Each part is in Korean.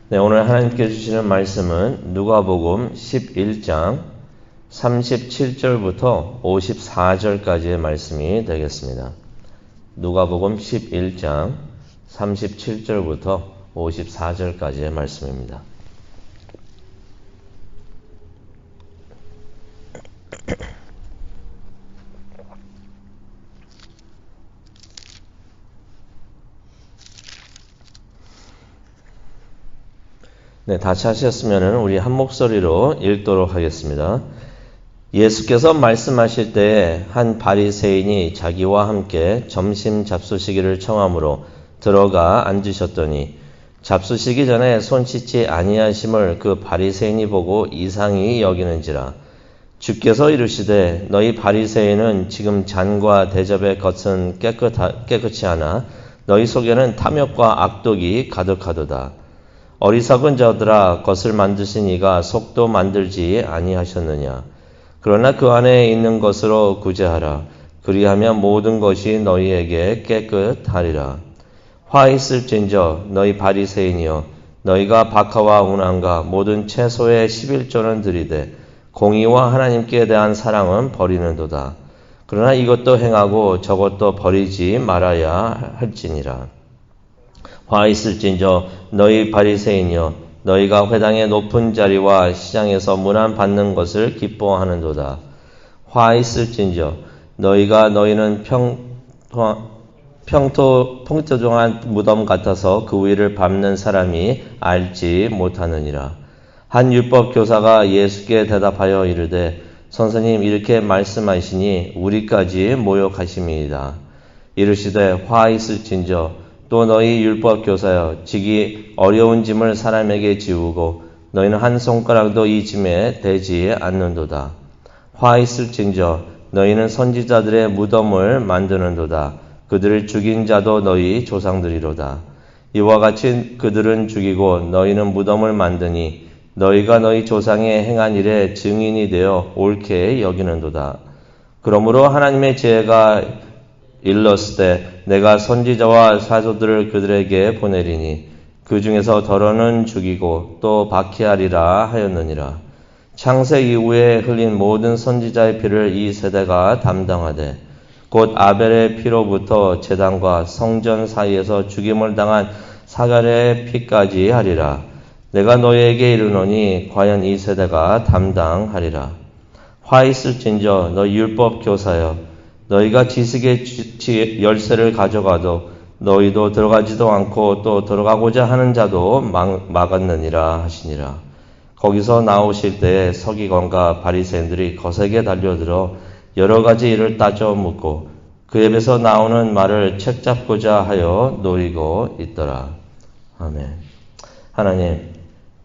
네, 오늘 하나님께 주시는 말씀은 누가복음 11장 37절부터 54절까지의 말씀이 되겠습니다. 누가복음 11장 37절부터 54절까지의 말씀입니다. 네, 다 찾으셨으면 우리 한 목소리로 읽도록 하겠습니다. 예수께서 말씀하실 때에 한 바리새인이 자기와 함께 점심 잡수시기를 청하므로 들어가 앉으셨더니 잡수시기 전에 손 씻지 아니하심을 그 바리새인이 보고 이상히 여기는지라. 주께서 이르시되 너희 바리새인은 지금 잔과 대접의 겉은 깨끗이 하나 너희 속에는 탐욕과 악독이 가득하도다. 어리석은 자들아, 겉을 만드신 이가 속도 만들지 아니하셨느냐. 그러나 그 안에 있는 것으로 구제하라. 그리하면 모든 것이 너희에게 깨끗하리라. 화 있을진저 너희 바리새인이여, 너희가 박하와 운항과 모든 채소의 11조는 들이되 공의와 하나님께 대한 사랑은 버리는도다. 그러나 이것도 행하고 저것도 버리지 말아야 할지니라. 화 있을진저 너희 바리새인이여, 너희가 회당의 높은 자리와 시장에서 문안 받는 것을 기뻐하는도다. 화 있을진저 너희는 평토종한 무덤 같아서 그 위를 밟는 사람이 알지 못하느니라. 한 율법 교사가 예수께 대답하여 이르되 선생님, 이렇게 말씀하시니 우리까지 모욕하심이니이다. 이르시되 화 있을진저 또 너희 율법 교사여, 지기 어려운 짐을 사람에게 지우고 너희는 한 손가락도 이 짐에 대지 않는도다. 화 있을진저 너희는 선지자들의 무덤을 만드는도다. 그들을 죽인 자도 너희 조상들이로다. 이와 같이 그들은 죽이고 너희는 무덤을 만드니 너희가 너희 조상의 행한 일에 증인이 되어 옳게 여기는도다. 그러므로 하나님의 지혜가 일렀을 때 내가 선지자와 사도들을 그들에게 보내리니 그 중에서 더러는 죽이고 또 박해하리라 하였느니라. 창세 이후에 흘린 모든 선지자의 피를 이 세대가 담당하되 곧 아벨의 피로부터 제단과 성전 사이에서 죽임을 당한 사갈의 피까지 하리라. 내가 너희에게 이르노니 과연 이 세대가 담당하리라. 화 있을진저 너희 율법 교사여, 너희가 지식의 열쇠를 가져가도 너희도 들어가지도 않고 또 들어가고자 하는 자도 막았느니라 하시니라. 거기서 나오실 때에 서기관과 바리새인들이 거세게 달려들어 여러 가지 일을 따져 묻고 그 입에서 나오는 말을 책잡고자 하여 노리고 있더라. 아멘.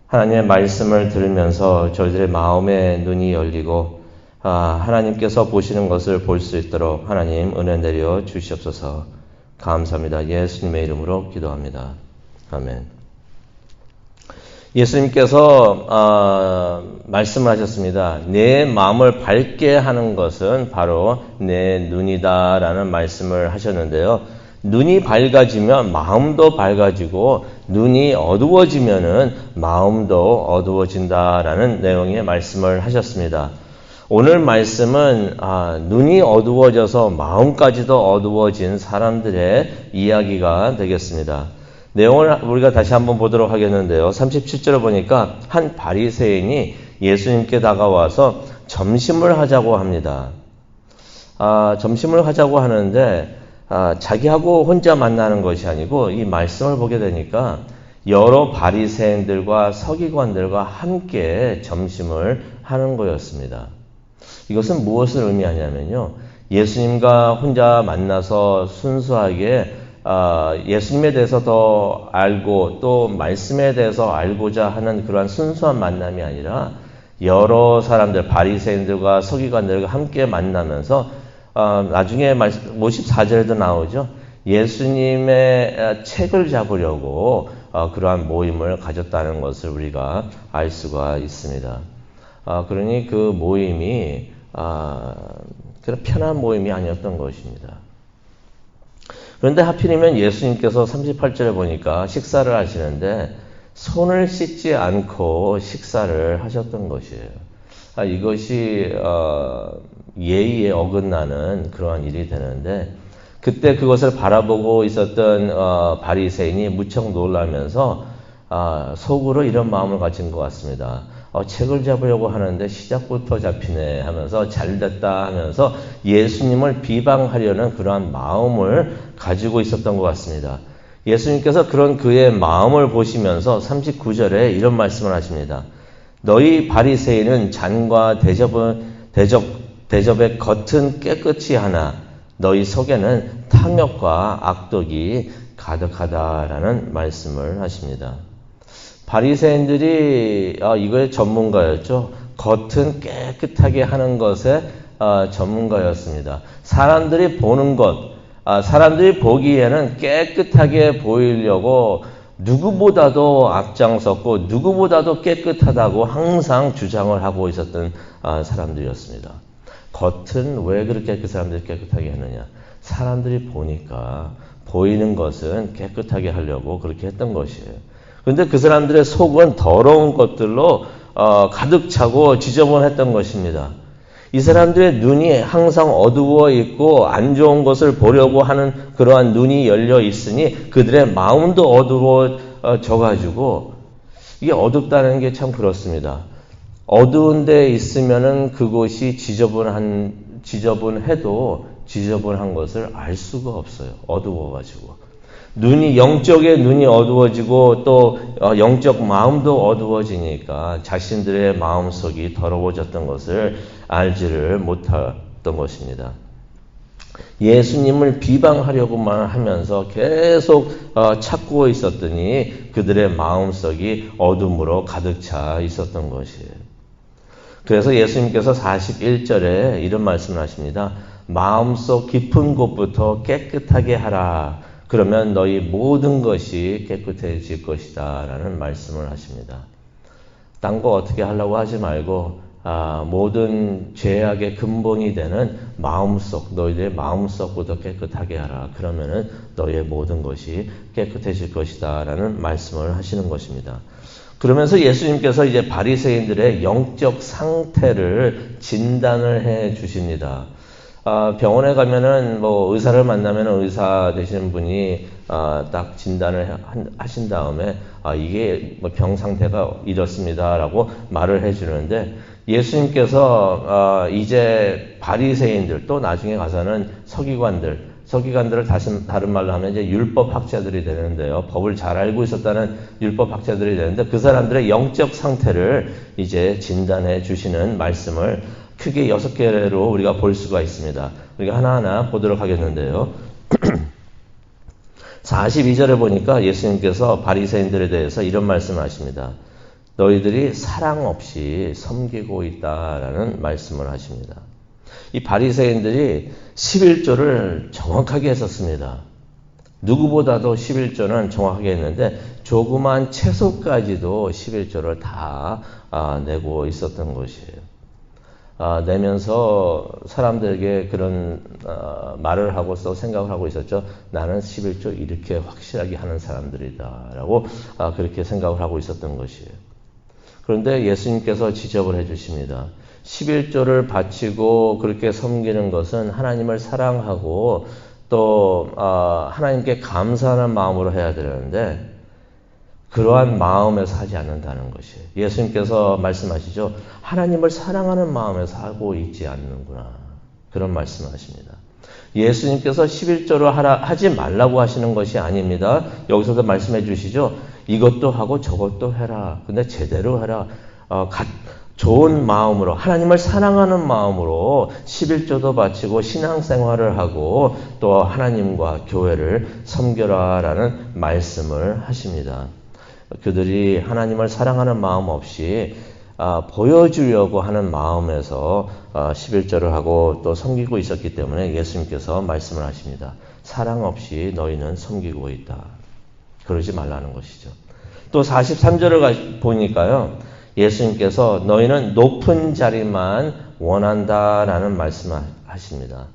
하나님의 말씀을 들으면서 저희들의 마음의 눈이 열리고 하나님께서 보시는 것을 볼 수 있도록 하나님 은혜 내려 주시옵소서. 감사합니다. 예수님의 이름으로 기도합니다. 아멘. 예수님께서 말씀을 하셨습니다. 내 마음을 밝게 하는 것은 바로 내 눈이다 라는 말씀을 하셨는데요. 눈이 밝아지면 마음도 밝아지고 눈이 어두워지면은 마음도 어두워진다라는 내용의 말씀을 하셨습니다. 오늘 말씀은 눈이 어두워져서 마음까지도 어두워진 사람들의 이야기가 되겠습니다. 내용을 우리가 다시 한번 보도록 하겠는데요. 37절을 보니까 한 바리새인이 예수님께 다가와서 점심을 하자고 합니다. 점심을 하자고 하는데 자기하고 혼자 만나는 것이 아니고 이 말씀을 보게 되니까 여러 바리새인들과 서기관들과 함께 점심을 하는 거였습니다. 이것은 무엇을 의미하냐면요. 예수님과 혼자 만나서 순수하게 예수님에 대해서 더 알고 또 말씀에 대해서 알고자 하는 그러한 순수한 만남이 아니라 여러 사람들, 바리새인들과 서기관들과 함께 만나면서 나중에 54절에도 나오죠. 예수님의 책을 잡으려고 그러한 모임을 가졌다는 것을 우리가 알 수가 있습니다. 그러니 그 모임이 그런 편한 모임이 아니었던 것입니다. 그런데 하필이면 예수님께서 38절에 보니까 식사를 하시는데 손을 씻지 않고 식사를 하셨던 것이에요. 이것이 예의에 어긋나는 그러한 일이 되는데 그때 그것을 바라보고 있었던 바리새인이 무척 놀라면서 속으로 이런 마음을 가진 것 같습니다. 책을 잡으려고 하는데 시작부터 잡히네 하면서 잘됐다 하면서 예수님을 비방하려는 그러한 마음을 가지고 있었던 것 같습니다. 예수님께서 그런 그의 마음을 보시면서 39절에 이런 말씀을 하십니다. 너희 바리새인은 잔과 대접의 겉은 깨끗이 하나 너희 속에는 탕욕과 악독이 가득하다라는 말씀을 하십니다. 바리새인들이 이거의 전문가였죠. 겉은 깨끗하게 하는 것에 전문가였습니다. 사람들이 보는 것, 사람들이 보기에는 깨끗하게 보이려고 누구보다도 앞장섰고 누구보다도 깨끗하다고 항상 주장을 하고 있었던 사람들이었습니다. 겉은 왜 그렇게 그 사람들이 깨끗하게 했느냐? 사람들이 보니까 보이는 것은 깨끗하게 하려고 그렇게 했던 것이에요. 그런데 그 사람들의 속은 더러운 것들로 가득 차고 지저분했던 것입니다. 이 사람들의 눈이 항상 어두워 있고 안 좋은 것을 보려고 하는 그러한 눈이 열려 있으니 그들의 마음도 어두워져 가지고 이게 어둡다는 게 참 그렇습니다. 어두운 데 있으면은 그곳이 지저분해도 지저분한 것을 알 수가 없어요. 어두워 가지고. 영적의 눈이 어두워지고 또 영적 마음도 어두워지니까 자신들의 마음속이 더러워졌던 것을 알지를 못했던 것입니다. 예수님을 비방하려고만 하면서 계속 찾고 있었더니 그들의 마음속이 어둠으로 가득 차 있었던 것이에요. 그래서 예수님께서 41절에 이런 말씀을 하십니다. 마음속 깊은 곳부터 깨끗하게 하라. 그러면 너희 모든 것이 깨끗해질 것이다 라는 말씀을 하십니다. 딴 거 어떻게 하려고 하지 말고 모든 죄악의 근본이 되는 너희들의 마음속부터 깨끗하게 하라. 그러면은 너희의 모든 것이 깨끗해질 것이다 라는 말씀을 하시는 것입니다. 그러면서 예수님께서 이제 바리새인들의 영적 상태를 진단을 해 주십니다. 병원에 가면은 의사를 만나면 의사 되시는 분이 딱 진단을 하신 다음에 이게 병 상태가 이렇습니다라고 말을 해주는데 예수님께서 이제 바리새인들 또 나중에 가서는 서기관들을 다른 말로 하면 이제 율법학자들이 되는데요. 법을 잘 알고 있었다는 율법학자들이 되는데 그 사람들의 영적 상태를 이제 진단해 주시는 말씀을 크게 6개로 우리가 볼 수가 있습니다. 우리가 하나하나 보도록 하겠는데요. 42절에 보니까 예수님께서 바리새인들에 대해서 이런 말씀을 하십니다. 너희들이 사랑 없이 섬기고 있다라는 말씀을 하십니다. 이 바리새인들이 11조를 정확하게 했었습니다. 누구보다도 11조는 정확하게 했는데 조그만 채소까지도 11조를 다 내고 있었던 것이에요. 내면서 사람들에게 그런 말을 하고서 생각을 하고 있었죠. 나는 11조 이렇게 확실하게 하는 사람들이다 라고 그렇게 생각을 하고 있었던 것이에요. 그런데 예수님께서 지적을 해 주십니다. 11조를 바치고 그렇게 섬기는 것은 하나님을 사랑하고 또 하나님께 감사하는 마음으로 해야 되는데 그러한 마음에서 하지 않는다는 것이에요. 예수님께서 말씀하시죠. 하나님을 사랑하는 마음에서 하고 있지 않는구나. 그런 말씀을 하십니다. 예수님께서 11조를 하지 말라고 하시는 것이 아닙니다. 여기서도 말씀해 주시죠. 이것도 하고 저것도 해라. 근데 제대로 해라. 좋은 마음으로 하나님을 사랑하는 마음으로 11조도 바치고 신앙생활을 하고 또 하나님과 교회를 섬겨라라는 말씀을 하십니다. 그들이 하나님을 사랑하는 마음 없이 보여주려고 하는 마음에서 11절을 하고 또 섬기고 있었기 때문에 예수님께서 말씀을 하십니다. 사랑 없이 너희는 섬기고 있다. 그러지 말라는 것이죠. 또 43절을 보니까요. 예수님께서 너희는 높은 자리만 원한다라는 말씀을 하십니다.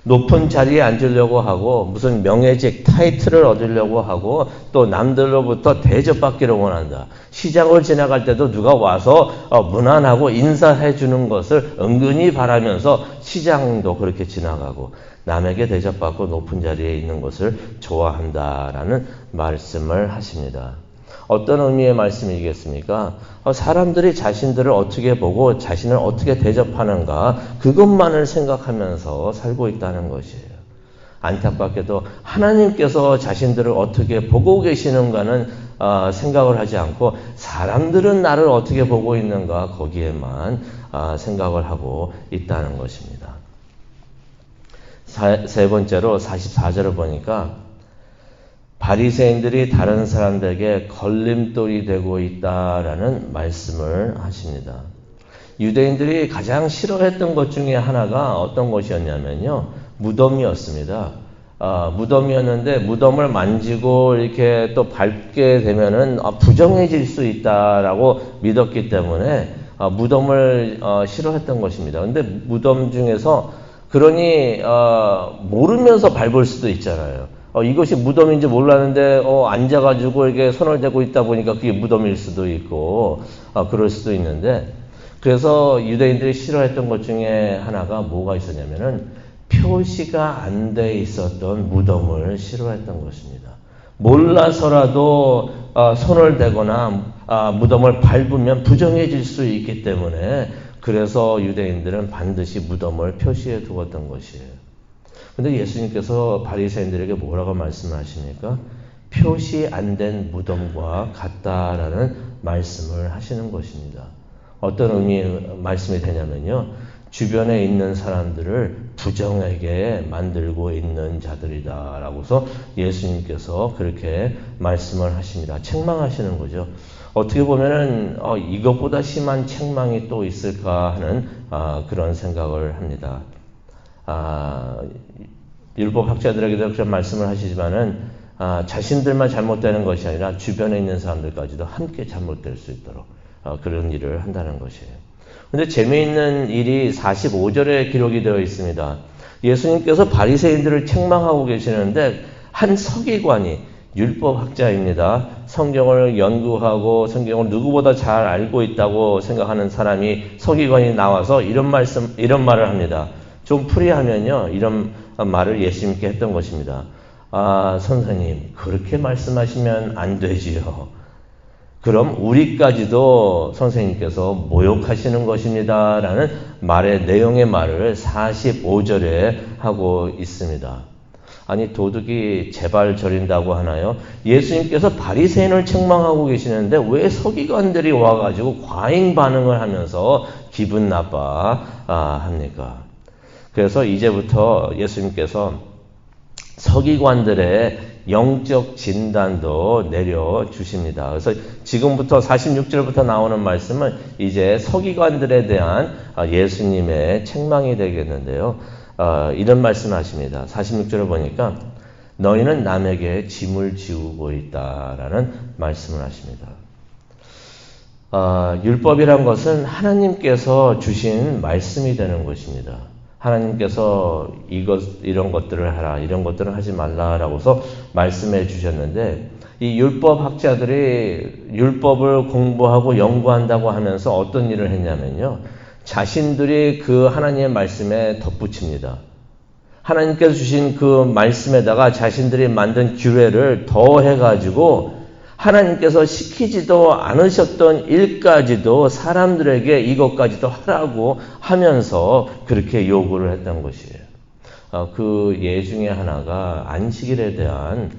높은 자리에 앉으려고 하고 무슨 명예직 타이틀을 얻으려고 하고 또 남들로부터 대접받기를 원한다. 시장을 지나갈 때도 누가 와서 문안하고 인사해 주는 것을 은근히 바라면서 시장도 그렇게 지나가고 남에게 대접받고 높은 자리에 있는 것을 좋아한다라는 말씀을 하십니다. 어떤 의미의 말씀이겠습니까? 사람들이 자신들을 어떻게 보고 자신을 어떻게 대접하는가 그것만을 생각하면서 살고 있다는 것이에요. 안타깝게도 하나님께서 자신들을 어떻게 보고 계시는가는 생각을 하지 않고 사람들은 나를 어떻게 보고 있는가 거기에만 생각을 하고 있다는 것입니다. 세 번째로 44절을 보니까 바리새인들이 다른 사람들에게 걸림돌이 되고 있다라는 말씀을 하십니다. 유대인들이 가장 싫어했던 것 중에 하나가 어떤 것이었냐면요. 무덤이었습니다. 무덤이었는데 무덤을 만지고 이렇게 또 밟게 되면은 부정해질 수 있다라고 믿었기 때문에 무덤을 싫어했던 것입니다. 근데 무덤 중에서 그러니 모르면서 밟을 수도 있잖아요. 이것이 무덤인지 몰랐는데 앉아가지고 이렇게 손을 대고 있다 보니까 그게 무덤일 수도 있고 그럴 수도 있는데 그래서 유대인들이 싫어했던 것 중에 하나가 뭐가 있었냐면은 표시가 안 돼 있었던 무덤을 싫어했던 것입니다. 몰라서라도 손을 대거나 무덤을 밟으면 부정해질 수 있기 때문에 그래서 유대인들은 반드시 무덤을 표시해 두었던 것이에요. 근데 예수님께서 바리새인들에게 뭐라고 말씀하십니까? 표시 안 된 무덤과 같다라는 말씀을 하시는 것입니다. 어떤 의미의 말씀이 되냐면요. 주변에 있는 사람들을 부정하게 만들고 있는 자들이다 라고서 예수님께서 그렇게 말씀을 하십니다. 책망하시는 거죠. 어떻게 보면은 이것보다 심한 책망이 또 있을까 하는 그런 생각을 합니다. 율법 학자들에게도 그런 말씀을 하시지만은 자신들만 잘못되는 것이 아니라 주변에 있는 사람들까지도 함께 잘못될 수 있도록 그런 일을 한다는 것이에요. 그런데 재미있는 일이 45절에 기록이 되어 있습니다. 예수님께서 바리새인들을 책망하고 계시는데 한 서기관이 율법 학자입니다. 성경을 연구하고 성경을 누구보다 잘 알고 있다고 생각하는 사람이 서기관이 나와서 이런 말을 합니다. 좀 풀이하면요, 이런 말을 예수님께 했던 것입니다. 선생님, 그렇게 말씀하시면 안 되지요. 그럼 우리까지도 선생님께서 모욕하시는 것입니다. 라는 내용의 말을 45절에 하고 있습니다. 아니, 도둑이 제발 저린다고 하나요? 예수님께서 바리새인을 책망하고 계시는데 왜 서기관들이 와가지고 과잉 반응을 하면서 기분 나빠 합니까? 그래서 이제부터 예수님께서 서기관들의 영적 진단도 내려주십니다. 그래서 지금부터 46절부터 나오는 말씀은 이제 서기관들에 대한 예수님의 책망이 되겠는데요. 이런 말씀을 하십니다. 46절을 보니까 너희는 남에게 짐을 지우고 있다라는 말씀을 하십니다. 율법이란 것은 하나님께서 주신 말씀이 되는 것입니다. 하나님께서 이런 것들을 하라, 이런 것들을 하지 말라라고서 말씀해 주셨는데 이 율법 학자들이 율법을 공부하고 연구한다고 하면서 어떤 일을 했냐면요. 자신들이 그 하나님의 말씀에 덧붙입니다. 하나님께서 주신 그 말씀에다가 자신들이 만든 규례를 더해가지고 하나님께서 시키지도 않으셨던 일까지도 사람들에게 이것까지도 하라고 하면서 그렇게 요구를 했던 것이에요. 그 예 중에 하나가 안식일에 대한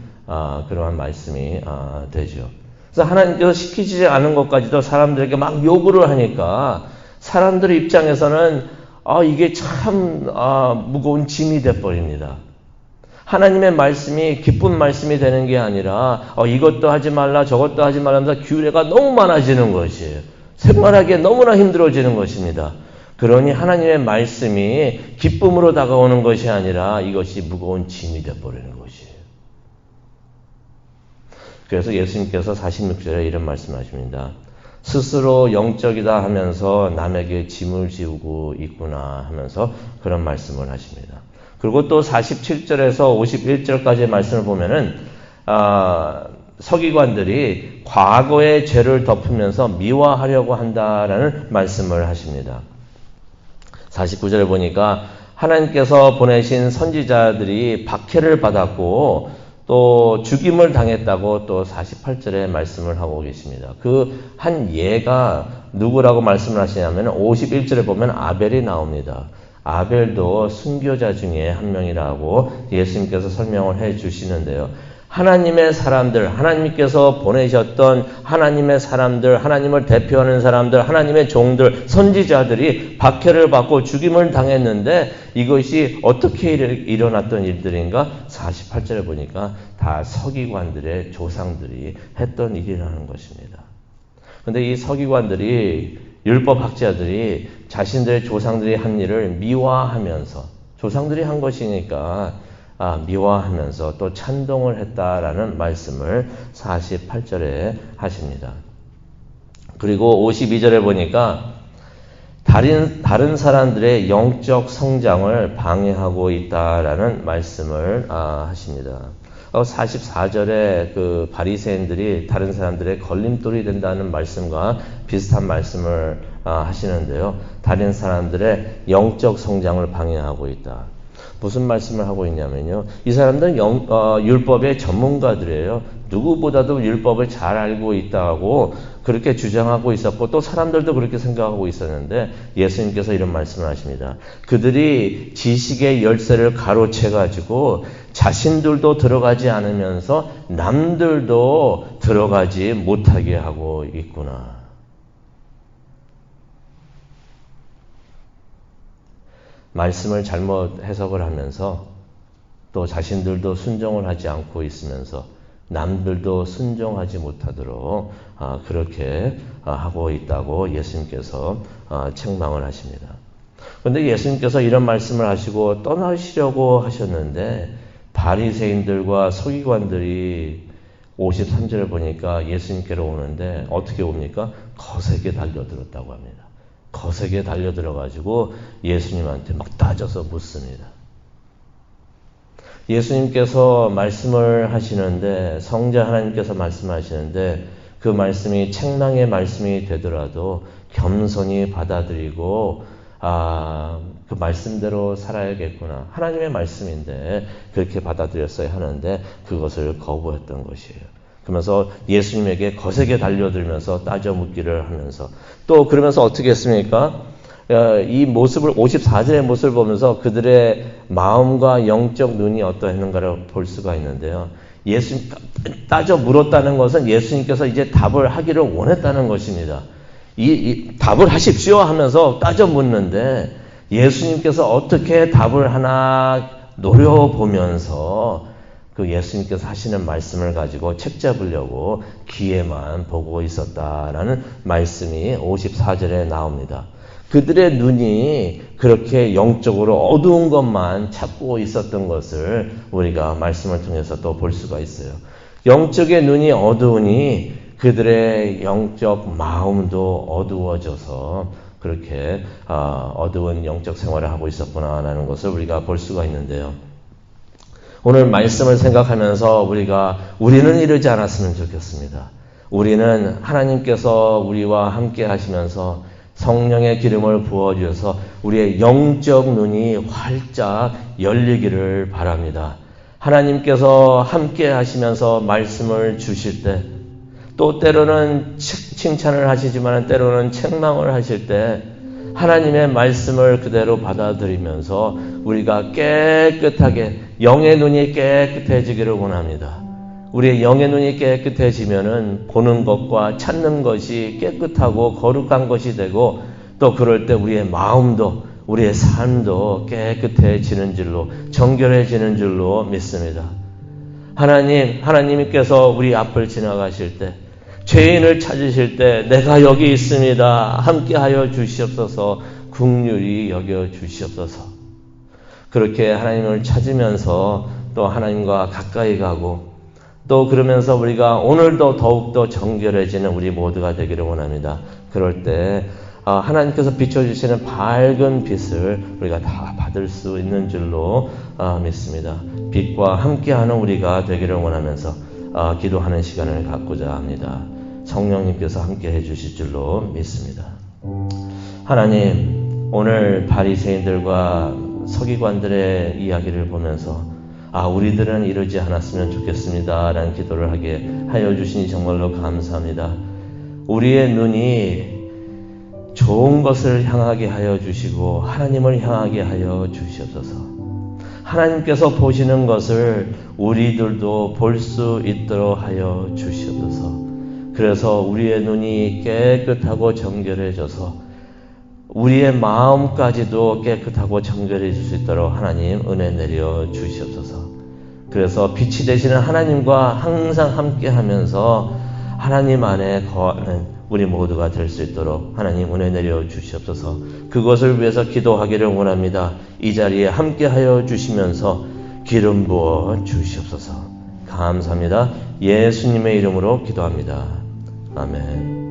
그러한 말씀이 되죠. 그래서 하나님께서 시키지 않은 것까지도 사람들에게 막 요구를 하니까 사람들의 입장에서는 이게 참 무거운 짐이 돼버립니다. 하나님의 말씀이 기쁜 말씀이 되는 게 아니라 이것도 하지 말라 저것도 하지 말라 하면서 규례가 너무 많아지는 것이에요. 생활하기에 너무나 힘들어지는 것입니다. 그러니 하나님의 말씀이 기쁨으로 다가오는 것이 아니라 이것이 무거운 짐이 되어버리는 것이에요. 그래서 예수님께서 46절에 이런 말씀하십니다. 스스로 영적이다 하면서 남에게 짐을 지우고 있구나 하면서 그런 말씀을 하십니다. 그리고 또 47절에서 51절까지의 말씀을 보면은 서기관들이 과거의 죄를 덮으면서 미화하려고 한다라는 말씀을 하십니다. 49절에 보니까 하나님께서 보내신 선지자들이 박해를 받았고 또 죽임을 당했다고 또 48절에 말씀을 하고 계십니다. 그 한 예가 누구라고 말씀을 하시냐면 51절에 보면 아벨이 나옵니다. 아벨도 순교자 중에 한 명이라고 예수님께서 설명을 해 주시는데요. 하나님의 사람들, 하나님께서 보내셨던 하나님의 사람들, 하나님을 대표하는 사람들, 하나님의 종들, 선지자들이 박해를 받고 죽임을 당했는데 이것이 어떻게 일어났던 일들인가? 48절에 보니까 다 서기관들의 조상들이 했던 일이라는 것입니다. 그런데 이 서기관들이, 율법학자들이 자신들의 조상들이 한 일을 미화하면서, 조상들이 한 것이니까 미화하면서 또 찬동을 했다라는 말씀을 48절에 하십니다. 그리고 52절에 보니까 다른 사람들의 영적 성장을 방해하고 있다라는 말씀을 하십니다. 44절에 그 바리새인들이 다른 사람들의 걸림돌이 된다는 말씀과 비슷한 말씀을 하시는데요. 다른 사람들의 영적 성장을 방해하고 있다. 무슨 말씀을 하고 있냐면요. 이 사람들은 율법의 전문가들이에요. 누구보다도 율법을 잘 알고 있다고 그렇게 주장하고 있었고 또 사람들도 그렇게 생각하고 있었는데 예수님께서 이런 말씀을 하십니다. 그들이 지식의 열쇠를 가로채가지고 자신들도 들어가지 않으면서 남들도 들어가지 못하게 하고 있구나. 말씀을 잘못 해석을 하면서 또 자신들도 순종을 하지 않고 있으면서 남들도 순종하지 못하도록 그렇게 하고 있다고 예수님께서 책망을 하십니다. 그런데 예수님께서 이런 말씀을 하시고 떠나시려고 하셨는데 바리새인들과 서기관들이 53절을 보니까 예수님께로 오는데 어떻게 옵니까? 거세게 달려들었다고 합니다. 거세게 달려들어가지고 예수님한테 막 따져서 묻습니다. 예수님께서 말씀을 하시는데, 성자 하나님께서 말씀하시는데 그 말씀이 책망의 말씀이 되더라도 겸손히 받아들이고 그 말씀대로 살아야겠구나. 하나님의 말씀인데 그렇게 받아들였어야 하는데 그것을 거부했던 것이에요. 그러면서 예수님에게 거세게 달려들면서 따져 묻기를 하면서 또 그러면서 어떻게 했습니까? 이 모습을 54절의 모습을 보면서 그들의 마음과 영적 눈이 어떠했는가를 볼 수가 있는데요. 예수님 따져 물었다는 것은 예수님께서 이제 답을 하기를 원했다는 것입니다. 이 답을 하십시오 하면서 따져 묻는데 예수님께서 어떻게 답을 하나 노려보면서 그 예수님께서 하시는 말씀을 가지고 책 잡으려고 귀에만 보고 있었다라는 말씀이 54절에 나옵니다. 그들의 눈이 그렇게 영적으로 어두운 것만 찾고 있었던 것을 우리가 말씀을 통해서 또 볼 수가 있어요. 영적의 눈이 어두우니 그들의 영적 마음도 어두워져서 그렇게 어두운 영적 생활을 하고 있었구나라는 것을 우리가 볼 수가 있는데요. 오늘 말씀을 생각하면서 우리는 이러지 않았으면 좋겠습니다. 우리는 하나님께서 우리와 함께 하시면서 성령의 기름을 부어주셔서 우리의 영적 눈이 활짝 열리기를 바랍니다. 하나님께서 함께 하시면서 말씀을 주실 때, 또 때로는 칭찬을 하시지만 때로는 책망을 하실 때 하나님의 말씀을 그대로 받아들이면서 우리가 깨끗하게 영의 눈이 깨끗해지기를 원합니다. 우리의 영의 눈이 깨끗해지면은 보는 것과 찾는 것이 깨끗하고 거룩한 것이 되고 또 그럴 때 우리의 마음도 우리의 삶도 깨끗해지는 줄로 정결해지는 줄로 믿습니다. 하나님께서 우리 앞을 지나가실 때 죄인을 찾으실 때 내가 여기 있습니다. 함께하여 주시옵소서. 긍휼히 여겨 주시옵소서. 그렇게 하나님을 찾으면서 또 하나님과 가까이 가고 또 그러면서 우리가 오늘도 더욱더 정결해지는 우리 모두가 되기를 원합니다. 그럴 때 하나님께서 비춰주시는 밝은 빛을 우리가 다 받을 수 있는 줄로 믿습니다. 빛과 함께하는 우리가 되기를 원하면서 기도하는 시간을 갖고자 합니다. 성령님께서 함께 해주실 줄로 믿습니다. 하나님, 오늘 바리새인들과 서기관들의 이야기를 보면서 우리들은 이러지 않았으면 좋겠습니다 라는 기도를 하게 하여 주시니 정말로 감사합니다. 우리의 눈이 좋은 것을 향하게 하여 주시고 하나님을 향하게 하여 주시옵소서. 하나님께서 보시는 것을 우리들도 볼 수 있도록 하여 주시옵소서. 그래서 우리의 눈이 깨끗하고 정결해져서 우리의 마음까지도 깨끗하고 정결해 줄 수 있도록 하나님 은혜 내려 주시옵소서. 그래서 빛이 되시는 하나님과 항상 함께 하면서 하나님 안에 거하는 우리 모두가 될 수 있도록 하나님 은혜 내려 주시옵소서. 그것을 위해서 기도하기를 원합니다. 이 자리에 함께 하여 주시면서 기름 부어 주시옵소서. 감사합니다. 예수님의 이름으로 기도합니다. 아멘.